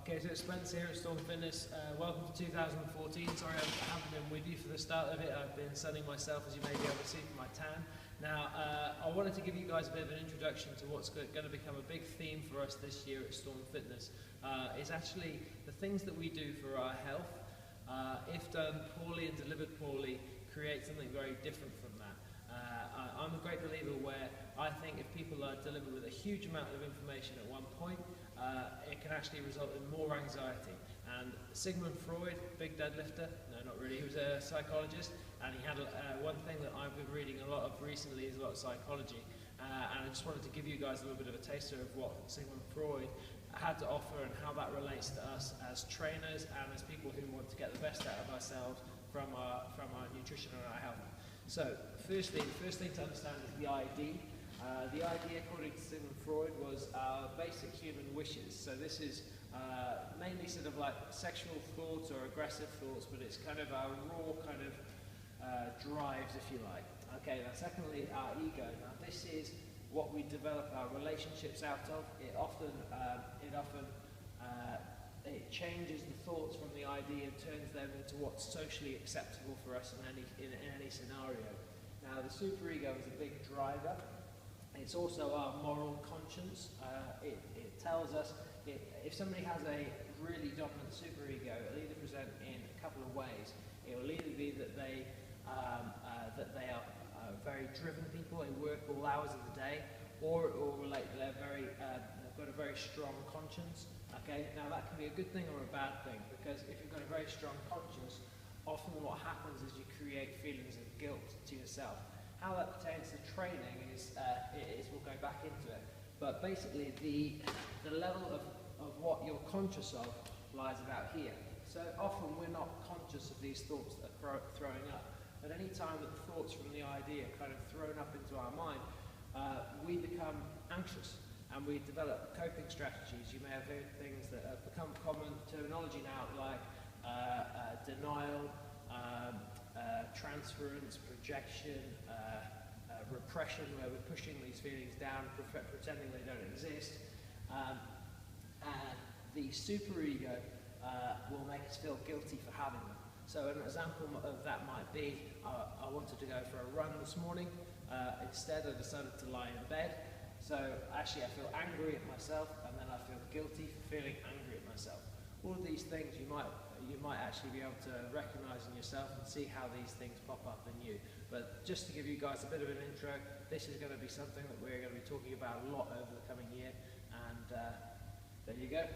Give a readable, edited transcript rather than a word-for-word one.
Okay, so it's Spencer here at Storm Fitness. Welcome to 2014. Sorry I haven't been with you for the start of it. I've been sunning myself, as you may be able to see from my tan. Now, I wanted to give you guys a bit of an introduction to what's going to become a big theme for us this year at Storm Fitness. Is actually the things that we do for our health, if done poorly and delivered poorly, create something very different from that. I'm a great believer where I think if people are delivered with a huge amount of information at one point, it can actually result in more anxiety. And Sigmund Freud, big deadlifter, no not really, he was a psychologist, and he had one thing that I've been reading a lot of recently is a lot of psychology, and I just wanted to give you guys a little bit of a taster of what Sigmund Freud had to offer and how that relates to us as trainers and as people who want to get the best out of ourselves from our nutrition and our health. So firstly, the first thing to understand is the ID. The idea, according to Sigmund Freud, was our basic human wishes. So this is mainly sort of like sexual thoughts or aggressive thoughts, but it's kind of our raw kind of drives, if you like. Okay, now secondly, our ego. Now this is what we develop our relationships out of. It often changes the thoughts from the idea and turns them into what's socially acceptable for us in any scenario. Now the superego is a big driver. It's also our moral conscience. It tells us if somebody has a really dominant superego, it'll either present in a couple of ways. It will either be that they are very driven people, they work all hours of the day, or it will relate that they've got a very strong conscience. Okay, now that can be a good thing or a bad thing, because if you've got a very strong conscience, often what happens is you create feelings of guilt to yourself. How that pertains to training is we'll go back into it, but basically the level of what you're conscious of lies about here. So often we're not conscious of these thoughts that are throwing up. At any time that the thoughts from the idea are kind of thrown up into our mind, we become anxious and we develop coping strategies. You may have heard things that have become common terminology now, like denial, transference, projection, repression, where we're pushing these feelings down, pretending they don't exist. And the superego will make us feel guilty for having them. So an example of that might be, I wanted to go for a run this morning. Instead, I decided to lie in bed. So actually I feel angry at myself, and then I feel guilty for feeling angry at myself. All of these things you might actually be able to recognize in yourself and see how these things pop up in you. But just to give you guys a bit of an intro, this is going to be something that we're going to be talking about a lot over the coming year, and there you go.